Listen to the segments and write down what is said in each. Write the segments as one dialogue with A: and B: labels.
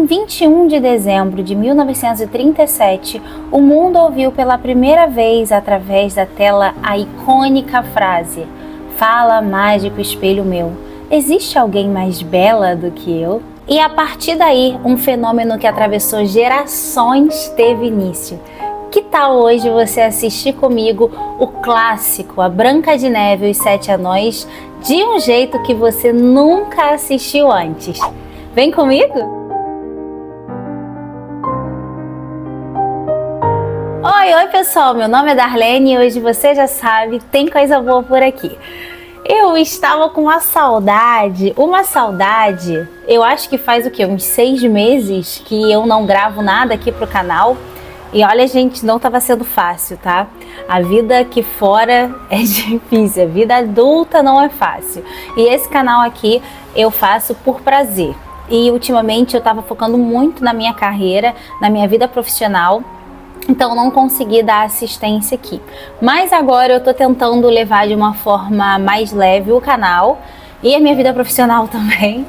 A: 21 de dezembro de 1937, o mundo ouviu pela primeira vez através da tela a icônica frase: "Fala, mágico espelho meu, existe alguém mais bela do que eu?" E a partir daí, um fenômeno que atravessou gerações teve início. Que tal hoje você assistir comigo o clássico A Branca de Neve e os Sete Anões de um jeito que você nunca assistiu antes? Vem comigo? Oi pessoal, meu nome é Darlene e hoje você já sabe, tem coisa boa por aqui. Eu estava com uma saudade, eu acho que faz o quê? Uns 6 meses que eu não gravo nada aqui pro canal. E olha, gente, não estava sendo fácil, tá? A vida aqui fora é difícil, a vida adulta não é fácil. E esse canal aqui eu faço por prazer. E ultimamente eu estava focando muito na minha carreira, na minha vida profissional. Então não consegui dar assistência aqui. Mas agora eu tô tentando levar de uma forma mais leve o canal e a minha vida profissional também.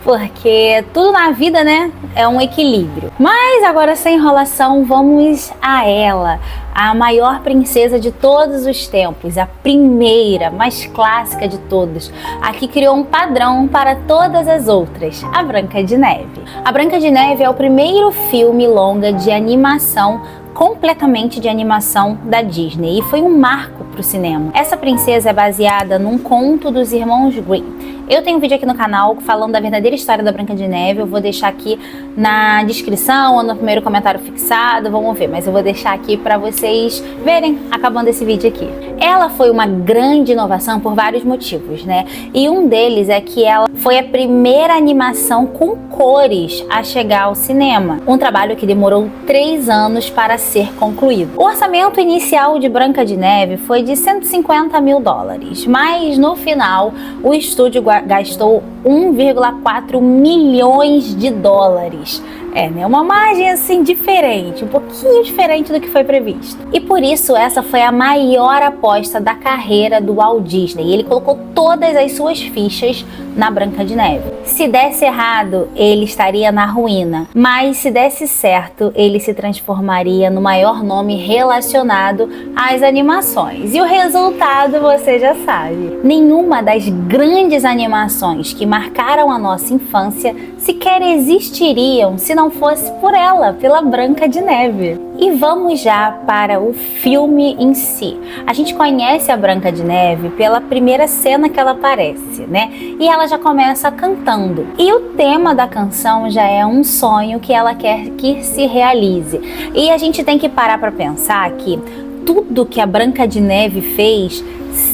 A: Porque tudo na vida, né, é um equilíbrio. Mas agora, sem enrolação, vamos a ela, a maior princesa de todos os tempos, a primeira, mais clássica de todas, a que criou um padrão para todas as outras, a Branca de Neve. A Branca de Neve é o primeiro filme longa de animação, completamente de animação da Disney, e foi um marco para o cinema. Essa princesa é baseada num conto dos irmãos Grimm. Eu tenho um vídeo aqui no canal falando da verdadeira história da Branca de Neve, eu vou deixar aqui na descrição ou no primeiro comentário fixado, vamos ver, mas eu vou deixar aqui para vocês verem acabando esse vídeo aqui. Ela foi uma grande inovação por vários motivos, né? E um deles é que ela foi a primeira animação com cores a chegar ao cinema, um trabalho que demorou 3 anos para ser concluído. O orçamento inicial de Branca de Neve foi de $150 mil, mas no final o estúdio gastou 1,4 milhões de dólares. Né? Uma margem assim diferente, um pouquinho diferente do que foi previsto. E por isso essa foi a maior aposta da carreira do Walt Disney. Ele colocou todas as suas fichas na Branca de Neve. Se desse errado, ele estaria na ruína, mas se desse certo, ele se transformaria no maior nome relacionado às animações. E o resultado você já sabe. Nenhuma das grandes animações que marcaram a nossa infância sequer existiriam se não fosse por ela, pela Branca de Neve. E vamos já para o filme em si. A gente conhece a Branca de Neve pela primeira cena que ela aparece, né? E ela já começa cantando. E o tema da canção já é um sonho que ela quer que se realize. E a gente tem que parar para pensar que tudo que a Branca de Neve fez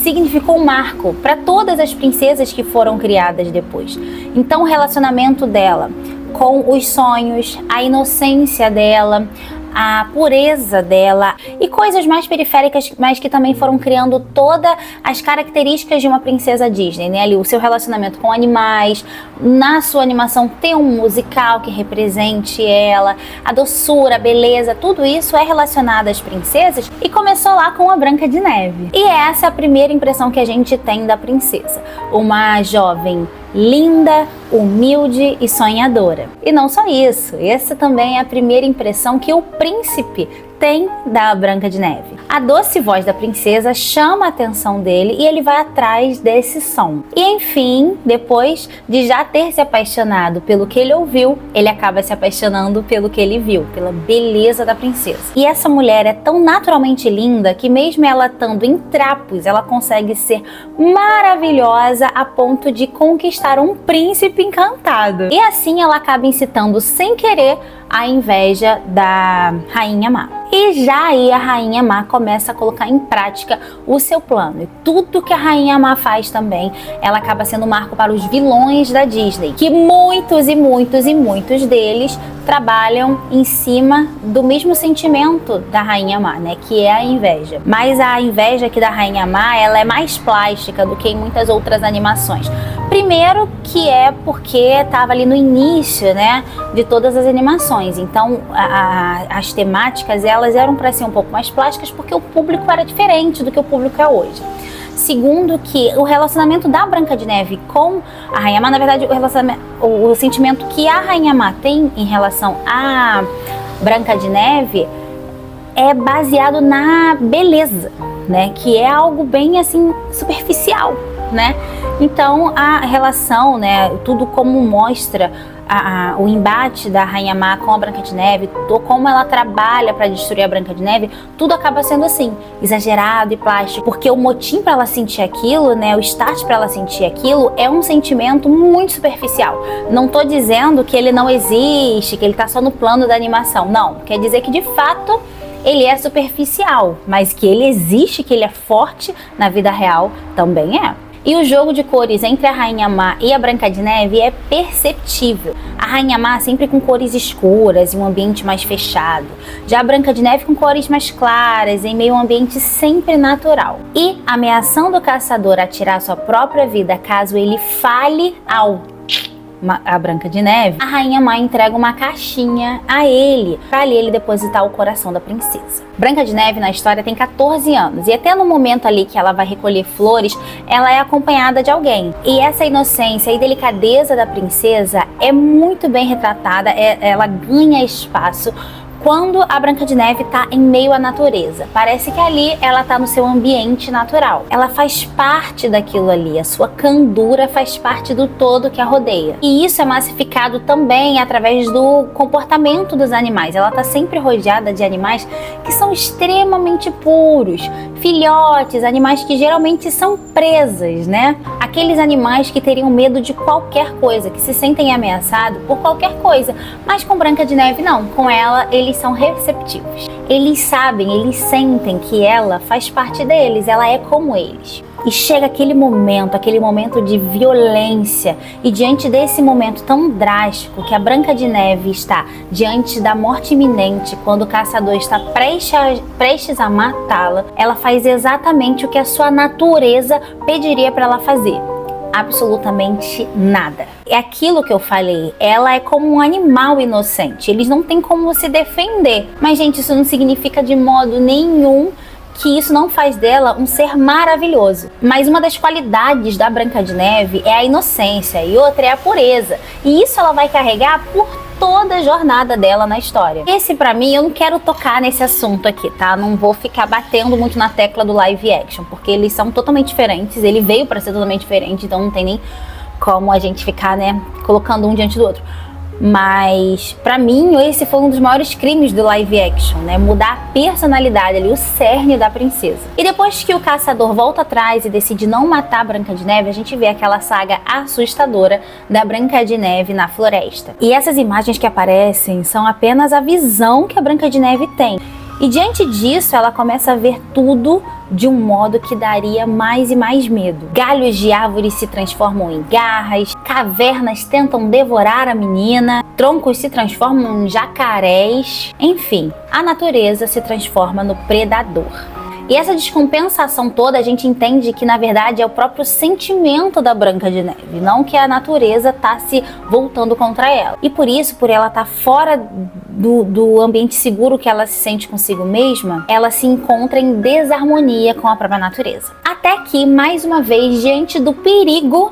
A: significou um marco para todas as princesas que foram criadas depois. Então o relacionamento dela com os sonhos, a inocência dela, a pureza dela e coisas mais periféricas, mas que também foram criando todas as características de uma princesa Disney, né? Ali o seu relacionamento com animais, na sua animação ter um musical que represente ela, a doçura, a beleza, tudo isso é relacionado às princesas e começou lá com a Branca de Neve. E essa é a primeira impressão que a gente tem da princesa, uma jovem linda, humilde e sonhadora. E não só isso, essa também é a primeira impressão que o príncipe tem da Branca de Neve. A doce voz da princesa chama a atenção dele e ele vai atrás desse som. E enfim, depois de já ter se apaixonado pelo que ele ouviu, ele acaba se apaixonando pelo que ele viu, pela beleza da princesa. E essa mulher é tão naturalmente linda que mesmo ela estando em trapos, ela consegue ser maravilhosa a ponto de conquistar um príncipe encantado. E assim ela acaba incitando sem querer a inveja da Rainha Má. E já aí a Rainha Má começa a colocar em prática o seu plano. E tudo que a Rainha Má faz também, ela acaba sendo um marco para os vilões da Disney, que muitos deles trabalham em cima do mesmo sentimento da Rainha Má, né, que é a inveja. Mas a inveja aqui da Rainha Má, ela é mais plástica do que em muitas outras animações. Primeiro que é porque estava ali no início, né, de todas as animações. Então as temáticas elas eram para ser um pouco mais plásticas porque o público era diferente do que o público é hoje. Segundo, que o relacionamento da Branca de Neve com a Rainha Má, na verdade, o sentimento que a Rainha Má tem em relação a Branca de Neve é baseado na beleza, né? Que é algo bem assim superficial, né? Então a relação, né? Tudo como mostra o embate da Rainha Má com a Branca de Neve, como ela trabalha para destruir a Branca de Neve, tudo acaba sendo assim, exagerado e plástico, porque o motim para ela sentir aquilo, né, o start para ela sentir aquilo é um sentimento muito superficial. Não tô dizendo que ele não existe, que ele tá só no plano da animação, não, quer dizer que de fato ele é superficial, mas que ele existe, que ele é forte na vida real, também é. E o jogo de cores entre a Rainha Má e a Branca de Neve é perceptível. A Rainha Má sempre com cores escuras, em um ambiente mais fechado. Já a Branca de Neve com cores mais claras, em meio a um ambiente sempre natural. E ameaçando o caçador a tirar sua própria vida caso ele falhe ao a Branca de Neve, a Rainha Má entrega uma caixinha a ele, para ali ele depositar o coração da princesa. Branca de Neve na história tem 14 anos e até no momento ali que ela vai recolher flores, ela é acompanhada de alguém. E essa inocência e delicadeza da princesa é muito bem retratada, ela ganha espaço quando a Branca de Neve está em meio à natureza. Parece que ali ela está no seu ambiente natural. Ela faz parte daquilo ali, a sua candura faz parte do todo que a rodeia. E isso é massificado também através do comportamento dos animais. Ela está sempre rodeada de animais que são extremamente puros, filhotes, animais que geralmente são presas, né? Aqueles animais que teriam medo de qualquer coisa, que se sentem ameaçados por qualquer coisa. Mas com Branca de Neve não, com ela eles são receptivos. Eles sabem, eles sentem que ela faz parte deles, ela é como eles. E chega aquele momento de violência, e diante desse momento tão drástico que a Branca de Neve está diante da morte iminente, quando o caçador está prestes a matá-la, ela faz exatamente o que a sua natureza pediria para ela fazer. Absolutamente nada. É aquilo que eu falei, ela é como um animal inocente, eles não têm como se defender. Mas gente, isso não significa de modo nenhum que isso não faz dela um ser maravilhoso. Mas uma das qualidades da Branca de Neve é a inocência e outra é a pureza. E isso ela vai carregar por toda a jornada dela na história. Esse, pra mim, eu não quero tocar nesse assunto aqui, tá? Não vou ficar batendo muito na tecla do live action, porque eles são totalmente diferentes, ele veio pra ser totalmente diferente, então não tem nem como a gente ficar, né, colocando um diante do outro. Mas, pra mim, esse foi um dos maiores crimes do live action, né? Mudar a personalidade ali, o cerne da princesa. E depois que o caçador volta atrás e decide não matar a Branca de Neve, a gente vê aquela saga assustadora da Branca de Neve na floresta. E essas imagens que aparecem são apenas a visão que a Branca de Neve tem. E diante disso, ela começa a ver tudo de um modo que daria mais e mais medo. Galhos de árvores se transformam em garras, cavernas tentam devorar a menina, troncos se transformam em jacarés, enfim, a natureza se transforma no predador. E essa descompensação toda a gente entende que na verdade é o próprio sentimento da Branca de Neve, não que a natureza está se voltando contra ela. E por isso, por ela estar fora do ambiente seguro que ela se sente consigo mesma, ela se encontra em desarmonia com a própria natureza. Até que, mais uma vez, diante do perigo,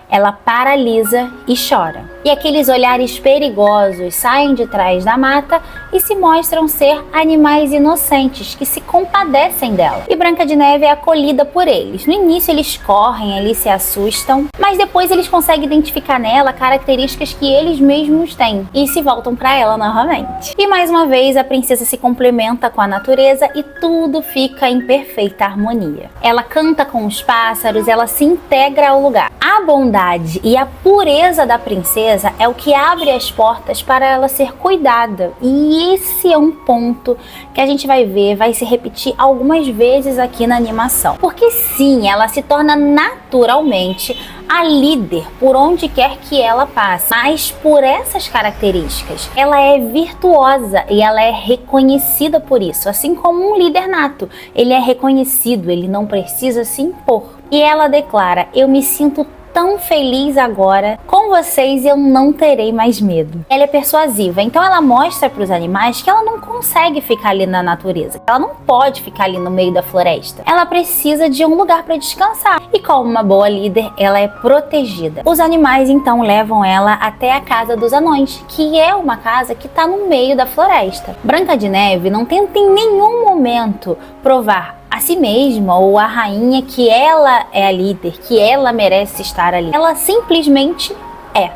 A: ela paralisa e chora. E aqueles olhares perigosos saem de trás da mata e se mostram ser animais inocentes que se compadecem dela. E Branca de Neve é acolhida por eles. No início eles correm, eles se assustam, mas depois eles conseguem identificar nela características que eles mesmos têm e se voltam para ela novamente. E mais uma vez a princesa se complementa com a natureza e tudo fica em perfeita harmonia. Ela canta com os pássaros, ela se integra ao lugar. A bondade e a pureza da princesa é o que abre as portas para ela ser cuidada. E esse é um ponto que a gente vai ver, vai se repetir algumas vezes aqui na animação. Porque sim, ela se torna naturalmente a líder por onde quer que ela passe. Mas por essas características, ela é virtuosa e ela é reconhecida por isso. Assim como um líder nato, ele é reconhecido, ele não precisa se impor. E ela declara: eu me sinto tão feliz agora. Com vocês eu não terei mais medo. Ela é persuasiva, então ela mostra para os animais que ela não consegue ficar ali na natureza. Ela não pode ficar ali no meio da floresta. Ela precisa de um lugar para descansar. E como uma boa líder, ela é protegida. Os animais então levam ela até a casa dos anões, que é uma casa que está no meio da floresta. Branca de Neve não tenta em nenhum momento provar a si mesma ou a rainha que ela é a líder, que ela merece estar ali. Ela simplesmente é.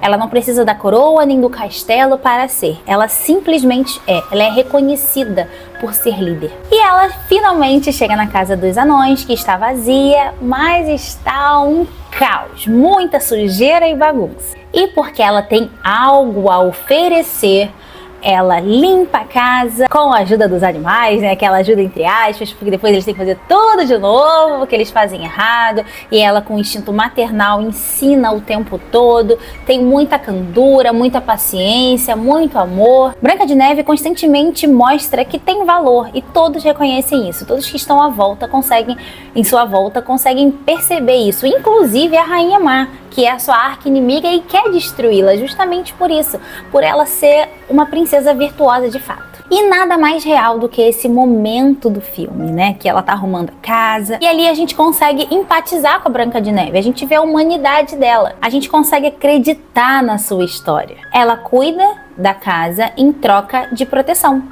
A: Ela não precisa da coroa nem do castelo para ser. Ela simplesmente é. Ela é reconhecida por ser líder. E ela finalmente chega na casa dos anões, que está vazia, mas está um caos, muita sujeira e bagunça. E porque ela tem algo a oferecer, ela limpa a casa com a ajuda dos animais, né? Aquela ajuda entre aspas, porque depois eles têm que fazer tudo de novo, porque eles fazem errado. E ela, com o instinto maternal, ensina o tempo todo. Tem muita candura, muita paciência, muito amor. Branca de Neve constantemente mostra que tem valor e todos reconhecem isso. Todos que estão em sua volta conseguem perceber isso. Inclusive a Rainha Má, que é a sua arqui-inimiga e quer destruí-la justamente por isso, por ela ser uma princesa virtuosa de fato. E nada mais real do que esse momento do filme, né? Que ela tá arrumando a casa e ali a gente consegue empatizar com a Branca de Neve, a gente vê a humanidade dela, a gente consegue acreditar na sua história. Ela cuida da casa em troca de proteção.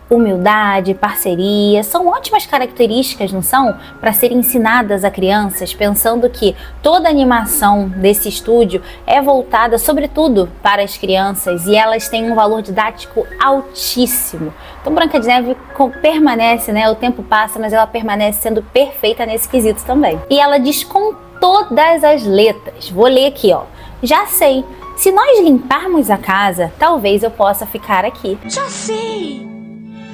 A: Humildade, parceria, são ótimas características, não são? Para serem ensinadas a crianças, pensando que toda a animação desse estúdio é voltada sobretudo para as crianças e elas têm um valor didático altíssimo. Então Branca de Neve permanece, né? O tempo passa, mas ela permanece sendo perfeita nesse quesito também. E ela diz com todas as letras. Vou ler aqui, ó. Já sei, se nós limparmos a casa, talvez eu possa ficar aqui.
B: Já sei!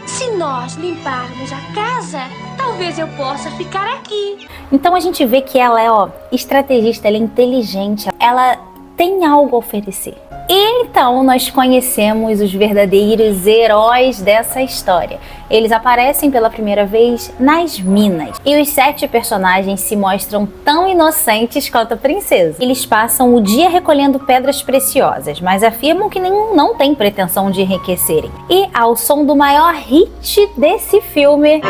B: Se nós limparmos a casa, talvez eu possa ficar aqui.
A: Então a gente vê que ela é, estrategista, ela é inteligente, ela tem algo a oferecer. E então nós conhecemos os verdadeiros heróis dessa história. Eles aparecem pela primeira vez nas minas. E os 7 personagens se mostram tão inocentes quanto a princesa. Eles passam o dia recolhendo pedras preciosas, mas afirmam que não tem pretensão de enriquecerem. E ao som do maior hit desse filme,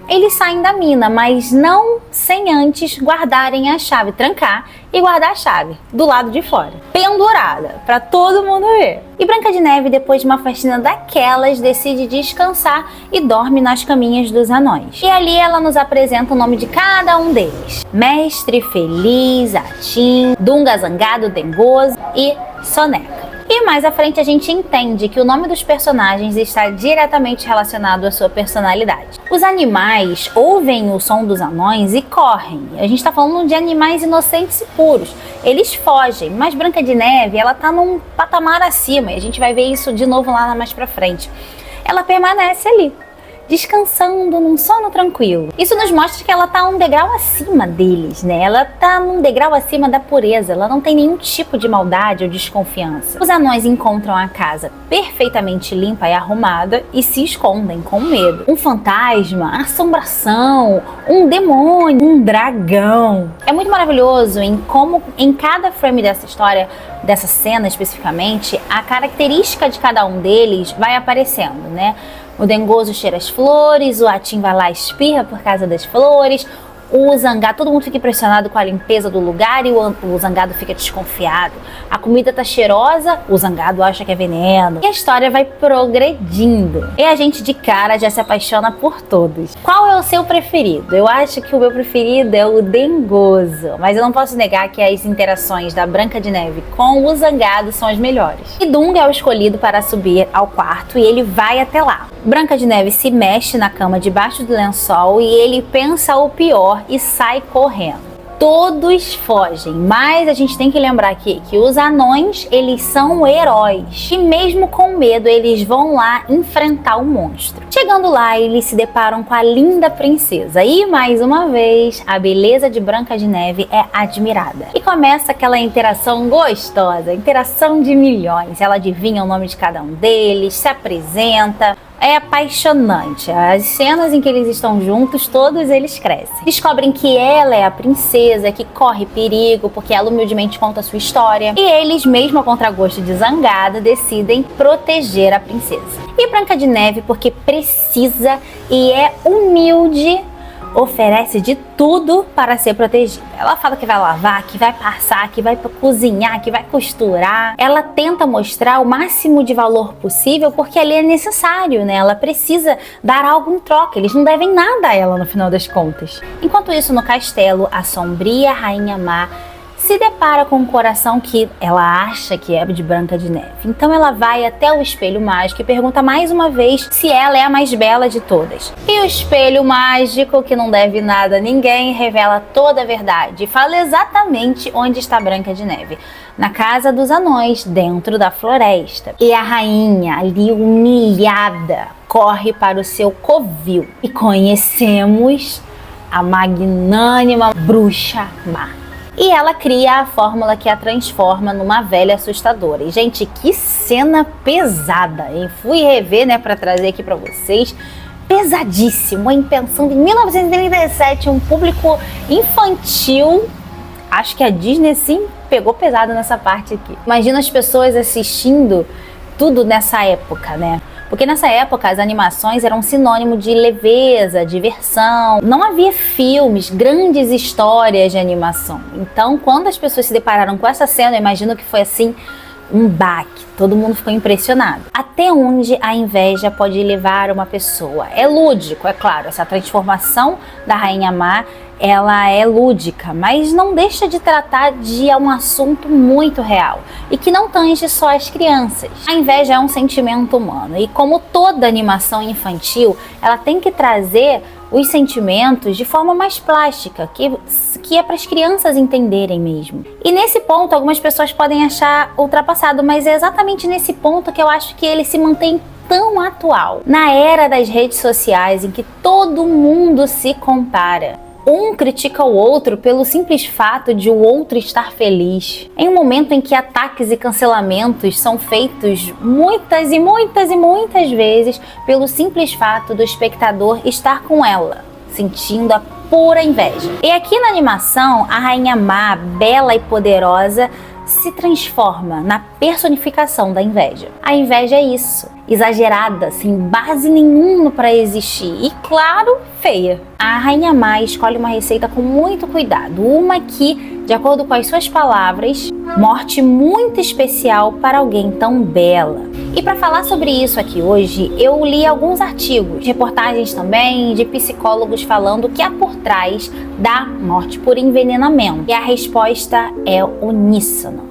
A: eles saem da mina, mas não sem antes guardarem a chave, trancar e guardar a chave do lado de fora, pendurada, para todo mundo ver. E Branca de Neve, depois de uma faxina daquelas, decide descansar e dorme nas caminhas dos anões. E ali ela nos apresenta o nome de cada um deles: Mestre Feliz, Atim, Dunga Zangado, Dengoso e Soneca. E mais à frente a gente entende que o nome dos personagens está diretamente relacionado à sua personalidade. Os animais ouvem o som dos anões e correm. A gente está falando de animais inocentes e puros. Eles fogem, mas Branca de Neve, ela tá num patamar acima e a gente vai ver isso de novo lá mais pra frente. Ela permanece ali, descansando num sono tranquilo. Isso nos mostra que ela tá um degrau acima deles, né? Ela tá num degrau acima da pureza, ela não tem nenhum tipo de maldade ou desconfiança. Os anões encontram a casa perfeitamente limpa e arrumada e se escondem com medo. Um fantasma, assombração, um demônio, um dragão. É muito maravilhoso em como em cada frame dessa história, dessa cena especificamente, a característica de cada um deles vai aparecendo, né? O Dengoso cheira as flores, o Atim vai lá e espirra por causa das flores, o Zangado, todo mundo fica impressionado com a limpeza do lugar e o Zangado fica desconfiado. A comida tá cheirosa, o Zangado acha que é veneno. E a história vai progredindo. E a gente de cara já se apaixona por todos. Qual é o seu preferido? Eu acho que o meu preferido é o Dengoso, mas eu não posso negar que as interações da Branca de Neve com o Zangado são as melhores. E Dunga é o escolhido para subir ao quarto e ele vai até lá. Branca de Neve se mexe na cama debaixo do lençol e ele pensa o pior e sai correndo. Todos fogem, mas a gente tem que lembrar aqui que os anões, eles são heróis e mesmo com medo eles vão lá enfrentar o monstro. Chegando lá, eles se deparam com a linda princesa e mais uma vez a beleza de Branca de Neve é admirada. E começa aquela interação gostosa, interação de milhões. Ela adivinha o nome de cada um deles, se apresenta. é apaixonante. As cenas em que eles estão juntos, todos eles crescem. Descobrem que ela é a princesa, que corre perigo, porque ela humildemente conta a sua história. E eles, mesmo a contragosto de zangada, decidem proteger a princesa. E Branca de Neve, porque precisa e é humilde, oferece de tudo para ser protegida. Ela fala que vai lavar, que vai passar, que vai cozinhar, que vai costurar. Ela tenta mostrar o máximo de valor possível porque ali é necessário, né? Ela precisa dar algo em troca. Eles não devem nada a ela no final das contas. Enquanto isso, no castelo, a sombria Rainha Má se depara com um coração que ela acha que é de Branca de Neve. Então ela vai até o espelho mágico e pergunta mais uma vez se ela é a mais bela de todas. E o espelho mágico, que não deve nada a ninguém, revela toda a verdade e fala exatamente onde está Branca de Neve. Na casa dos anões, dentro da floresta. E a rainha, ali humilhada, corre para o seu covil. E conhecemos a magnânima Bruxa Má. E ela cria a fórmula que a transforma numa velha assustadora. E, gente, que cena pesada, hein? Fui rever, né, pra trazer aqui pra vocês. Pesadíssimo, hein? Pensando em 1937, um público infantil. Acho que a Disney, sim, pegou pesado nessa parte aqui. Imagina as pessoas assistindo tudo nessa época, né? Porque nessa época as animações eram sinônimo de leveza, diversão. Não havia filmes, grandes histórias de animação. Então, quando as pessoas se depararam com essa cena, eu imagino que foi assim um baque. Todo mundo ficou impressionado. Até onde a inveja pode levar uma pessoa? É lúdico, é claro. Essa transformação da Rainha Má, ela é lúdica, mas não deixa de tratar de um assunto muito real e que não tange só as crianças. A inveja é um sentimento humano e, como toda animação infantil, ela tem que trazer os sentimentos de forma mais plástica, que é para as crianças entenderem mesmo. E nesse ponto, algumas pessoas podem achar ultrapassado, mas é exatamente nesse ponto que eu acho que ele se mantém tão atual. Na era das redes sociais, em que todo mundo se compara. Um critica o outro pelo simples fato de o outro estar feliz. Em um momento em que ataques e cancelamentos são feitos muitas vezes pelo simples fato do espectador estar com ela, sentindo a pura inveja. E aqui na animação, a Rainha Má, bela e poderosa, se transforma na personificação da inveja. A inveja é isso, exagerada, sem base nenhuma para existir e, claro, feia. A Rainha Má escolhe uma receita com muito cuidado, uma que, de acordo com as suas palavras, morte muito especial para alguém tão bela. E para falar sobre isso aqui hoje, eu li alguns artigos, reportagens também de psicólogos falando o que há por trás da morte por envenenamento. E a resposta é uníssona: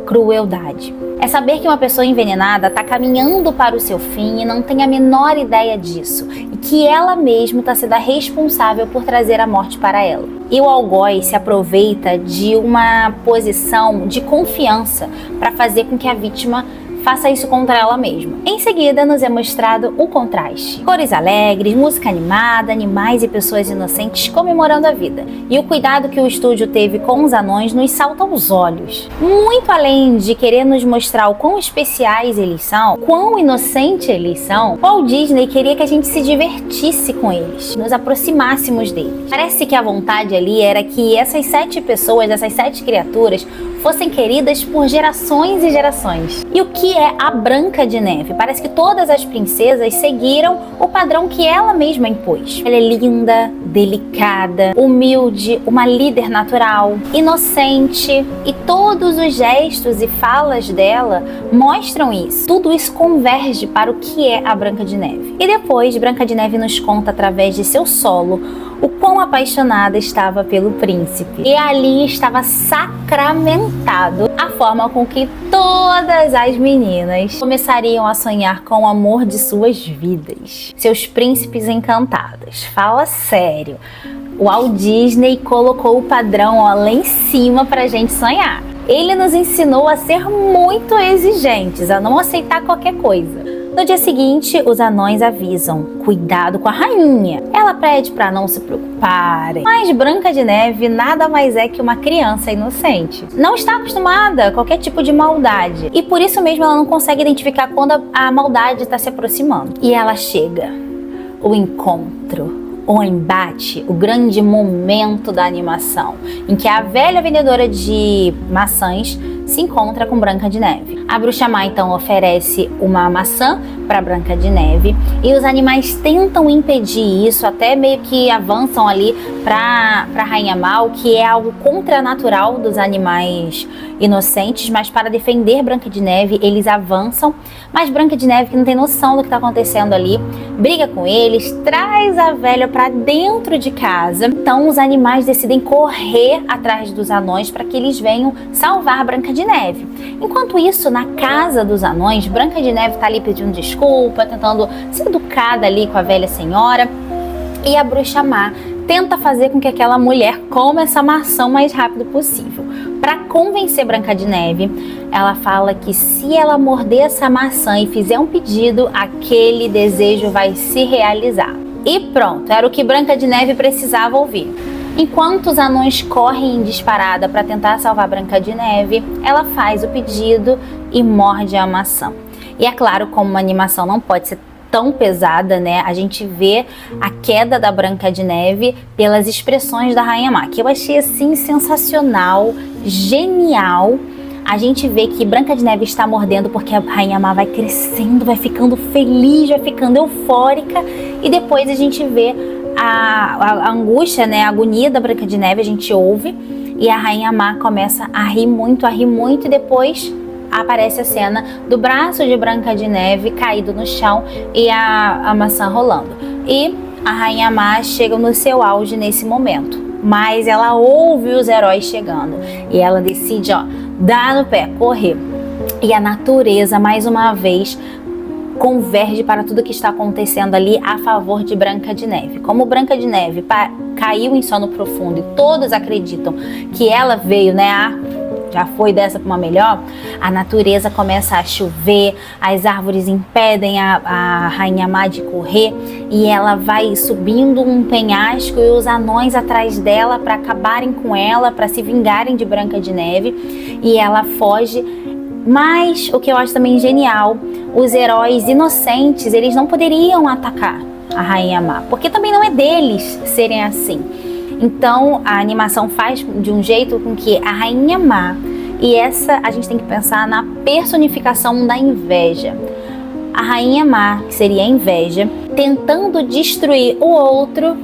A: crueldade. É saber que uma pessoa envenenada está caminhando para o seu fim e não tem a menor ideia disso, e que ela mesma está sendo a responsável por trazer a morte para ela. E o algoz se aproveita de uma posição de confiança para fazer com que a vítima faça isso contra ela mesma. Em seguida, nos é mostrado o contraste. Cores alegres, música animada, animais e pessoas inocentes comemorando a vida. E o cuidado que o estúdio teve com os anões nos salta aos olhos. Muito além de querer nos mostrar o quão especiais eles são, quão inocentes eles são, Walt Disney queria que a gente se divertisse com eles, nos aproximássemos deles. Parece que a vontade ali era que essas 7 pessoas, essas 7 criaturas, fossem queridas por gerações e gerações. E o que é a Branca de Neve? Parece que todas as princesas seguiram o padrão que ela mesma impôs. Ela é linda, delicada, humilde, uma líder natural, inocente, e todos os gestos e falas dela mostram isso. Tudo isso converge para o que é a Branca de Neve. E depois, Branca de Neve nos conta através de seu solo o quão apaixonada estava pelo príncipe. E ali estava sacramentado a forma com que todas as meninas começariam a sonhar com o amor de suas vidas. Seus príncipes encantados. Fala sério. O Walt Disney colocou o padrão lá em cima pra gente sonhar. Ele nos ensinou a ser muito exigentes, a não aceitar qualquer coisa. No dia seguinte, os anões avisam: cuidado com a rainha. Ela pede para não se preocuparem. Mas Branca de Neve nada mais é que uma criança inocente. Não está acostumada a qualquer tipo de maldade. E por isso mesmo ela não consegue identificar quando a maldade está se aproximando. E ela chega. O encontro. O embate, o grande momento da animação, em que a velha vendedora de maçãs se encontra com Branca de Neve. A Bruxa Má então oferece uma maçã para Branca de Neve e os animais tentam impedir isso, até meio que avançam ali para Rainha Má, o que é algo contranatural dos animais inocentes, mas para defender Branca de Neve eles avançam, mas Branca de Neve, que não tem noção do que está acontecendo ali, briga com eles, traz a velha para dentro de casa. Então os animais decidem correr atrás dos anões para que eles venham salvar Branca de Neve. Enquanto isso, na casa dos anões, Branca de Neve está ali pedindo desculpa, tentando ser educada ali com a velha senhora, e a Bruxa Má tenta fazer com que aquela mulher coma essa maçã o mais rápido possível. Para convencer Branca de Neve, ela fala que se ela morder essa maçã e fizer um pedido, aquele desejo vai se realizar. E pronto, era o que Branca de Neve precisava ouvir. Enquanto os anões correm em disparada para tentar salvar Branca de Neve, ela faz o pedido e morde a maçã. E é claro, como uma animação não pode ser tão pesada, né? A gente vê a queda da Branca de Neve pelas expressões da Rainha Má, que eu achei assim sensacional, genial. A gente vê que Branca de Neve está mordendo porque a Rainha Má vai crescendo, vai ficando feliz, vai ficando eufórica, e depois a gente vê a angústia, né, a agonia da Branca de Neve, a gente ouve, e a Rainha Má começa a rir muito, e depois aparece a cena do braço de Branca de Neve caído no chão e a maçã rolando. E a Rainha Má chega no seu auge nesse momento, mas ela ouve os heróis chegando e ela decide, dar no pé, correr. E a natureza, mais uma vez, converge para tudo que está acontecendo ali a favor de Branca de Neve. Como Branca de Neve caiu em sono profundo e todos acreditam que ela veio, né, já foi dessa para uma melhor, a natureza começa a chover, as árvores impedem a Rainha Má de correr e ela vai subindo um penhasco e os anões atrás dela para acabarem com ela, para se vingarem de Branca de Neve, e ela foge. Mas o que eu acho também genial, os heróis inocentes, eles não poderiam atacar a Rainha Má, porque também não é deles serem assim. Então a animação faz de um jeito com que a Rainha Má, e essa a gente tem que pensar na personificação da inveja. A Rainha Má, que seria a inveja, tentando destruir o outro,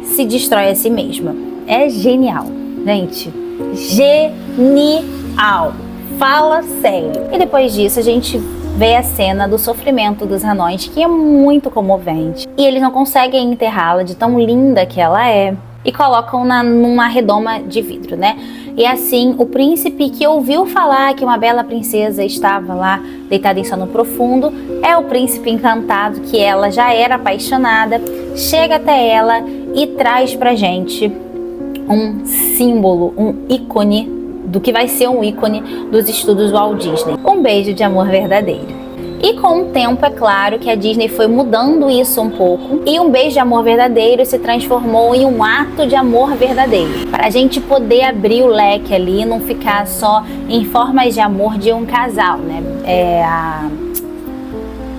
A: se destrói a si mesma. É genial, gente. Genial. Fala sério. E depois disso a gente vê a cena do sofrimento dos anões, que é muito comovente. E eles não conseguem enterrá-la de tão linda que ela é, e colocam numa redoma de vidro, né? E assim, o príncipe, que ouviu falar que uma bela princesa estava lá deitada em sono profundo, é o príncipe encantado, que ela já era apaixonada, chega até ela e traz pra gente um símbolo, um ícone do que vai ser um ícone dos estudos Walt Disney. Um beijo de amor verdadeiro. E com o tempo, é claro que a Disney foi mudando isso um pouco, e um beijo de amor verdadeiro se transformou em um ato de amor verdadeiro, para a gente poder abrir o leque ali e não ficar só em formas de amor de um casal, né?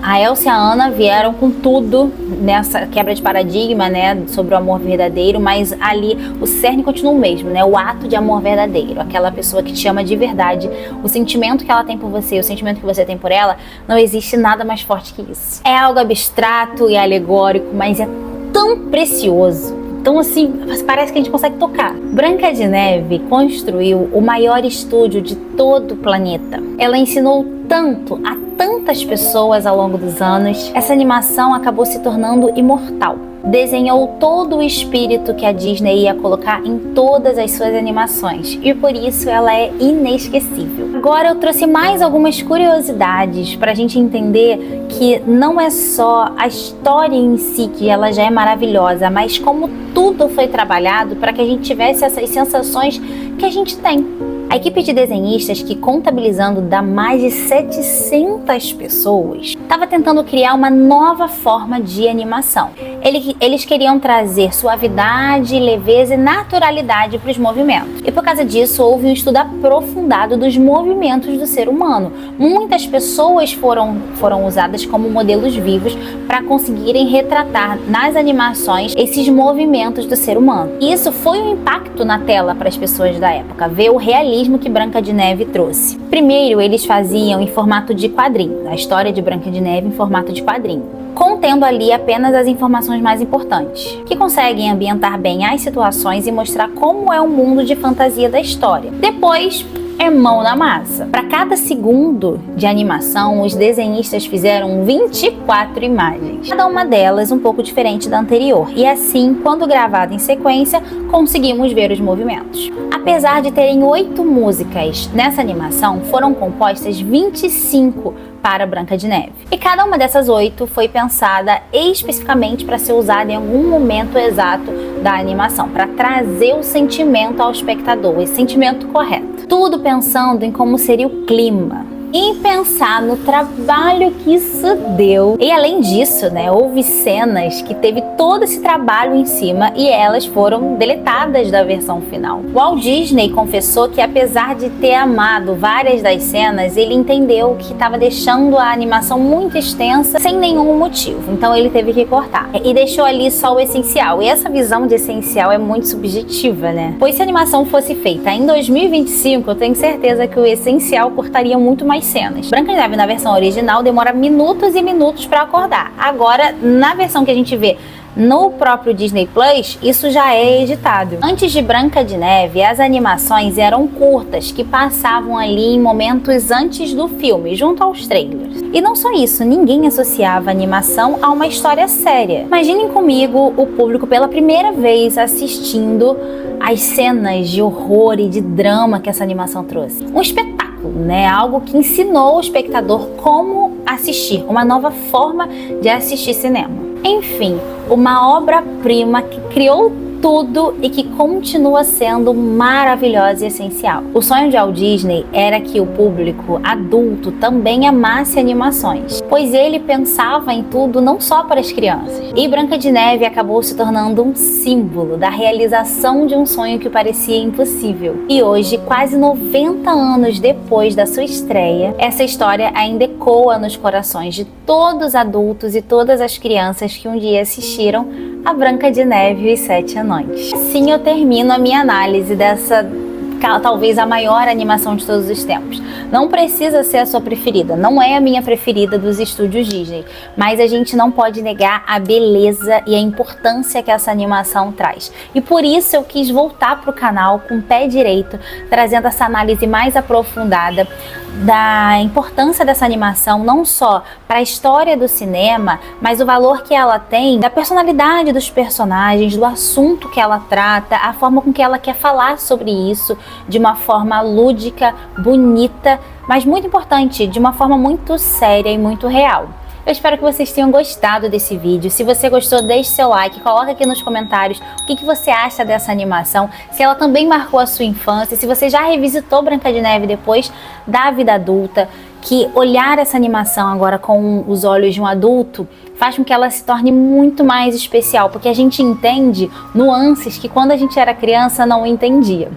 A: A Elsa e a Anna vieram com tudo nessa quebra de paradigma, né, sobre o amor verdadeiro, mas ali o cerne continua o mesmo, né, o ato de amor verdadeiro, aquela pessoa que te ama de verdade, o sentimento que ela tem por você, o sentimento que você tem por ela, não existe nada mais forte que isso. É algo abstrato e alegórico, mas é tão precioso. Então assim, parece que a gente consegue tocar. Branca de Neve construiu o maior estúdio de todo o planeta. Ela ensinou tanto a tantas pessoas ao longo dos anos. Essa animação acabou se tornando imortal. Desenhou todo o espírito que a Disney ia colocar em todas as suas animações, e por isso ela é inesquecível. Agora eu trouxe mais algumas curiosidades para a gente entender que não é só a história em si que ela já é maravilhosa, mas como tudo foi trabalhado para que a gente tivesse essas sensações que a gente tem. A equipe de desenhistas, que contabilizando dá mais de 700 pessoas, estava tentando criar uma nova forma de animação. Eles queriam trazer suavidade, leveza e naturalidade para os movimentos. E por causa disso, houve um estudo aprofundado dos movimentos do ser humano. Muitas pessoas foram usadas como modelos vivos para conseguirem retratar nas animações esses movimentos do ser humano. E isso foi um impacto na tela para as pessoas da época, ver o realismo que Branca de Neve trouxe. Primeiro, eles faziam em formato de quadrinho, a história de Branca de Neve em formato de quadrinho, contendo ali apenas as informações mais importantes, que conseguem ambientar bem as situações e mostrar como é o mundo de fantasia da história. Depois, é mão na massa. Para cada segundo de animação, os desenhistas fizeram 24 imagens, cada uma delas um pouco diferente da anterior, e assim, quando gravada em sequência, conseguimos ver os movimentos. Apesar de terem 8 músicas nessa animação, foram compostas 25 para Branca de Neve. E cada uma dessas 8 foi pensada especificamente para ser usada em algum momento exato da animação, para trazer o sentimento ao espectador, esse sentimento correto. Tudo pensando em como seria o clima e pensar no trabalho que isso deu. E além disso, houve cenas que teve todo esse trabalho em cima e elas foram deletadas da versão final. Walt Disney confessou que, apesar de ter amado várias das cenas, ele entendeu que estava deixando a animação muito extensa sem nenhum motivo, então ele teve que cortar e deixou ali só o essencial. E essa visão de essencial é muito subjetiva, Pois se a animação fosse feita em 2025, eu tenho certeza que o essencial cortaria muito mais cenas. Branca de Neve na versão original demora minutos e minutos para acordar. Agora, na versão que a gente vê no próprio Disney Plus, isso já é editado. Antes de Branca de Neve, as animações eram curtas, que passavam ali em momentos antes do filme, junto aos trailers. E não só isso, ninguém associava a animação a uma história séria. Imaginem comigo o público pela primeira vez assistindo as cenas de horror e de drama que essa animação trouxe. Um espetáculo, algo que ensinou o espectador como assistir, uma nova forma de assistir cinema. Enfim, uma obra-prima que criou tudo e que continua sendo maravilhosa e essencial. O sonho de Walt Disney era que o público adulto também amasse animações, pois ele pensava em tudo não só para as crianças. E Branca de Neve acabou se tornando um símbolo da realização de um sonho que parecia impossível. E hoje, quase 90 anos depois da sua estreia, essa história ainda ecoa nos corações de todos os adultos e todas as crianças que um dia assistiram a Branca de Neve e os 7 Anões. Assim eu termino a minha análise dessa, talvez a maior animação de todos os tempos. Não precisa ser a sua preferida, não é a minha preferida dos estúdios Disney, mas a gente não pode negar a beleza e a importância que essa animação traz. E por isso eu quis voltar para o canal com o pé direito, trazendo essa análise mais aprofundada da importância dessa animação, não só para a história do cinema, mas o valor que ela tem, da personalidade dos personagens, do assunto que ela trata, a forma com que ela quer falar sobre isso, de uma forma lúdica, bonita, mas muito importante, de uma forma muito séria e muito real. Eu espero que vocês tenham gostado desse vídeo. Se você gostou, deixe seu like, coloca aqui nos comentários o que você acha dessa animação, se ela também marcou a sua infância, se você já revisitou Branca de Neve depois da vida adulta, que olhar essa animação agora com os olhos de um adulto faz com que ela se torne muito mais especial, porque a gente entende nuances que quando a gente era criança não entendia.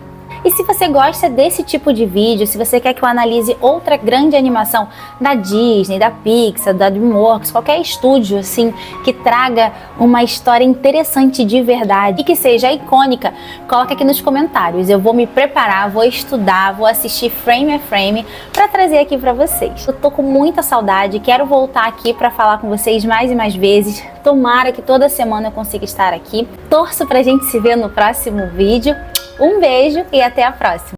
A: E se você gosta desse tipo de vídeo, se você quer que eu analise outra grande animação da Disney, da Pixar, da DreamWorks, qualquer estúdio assim que traga uma história interessante de verdade e que seja icônica, coloca aqui nos comentários. Eu vou me preparar, vou estudar, vou assistir frame a frame para trazer aqui para vocês. Eu tô com muita saudade, quero voltar aqui para falar com vocês mais e mais vezes. Tomara que toda semana eu consiga estar aqui. Torço pra gente se ver no próximo vídeo. Um beijo e até a próxima!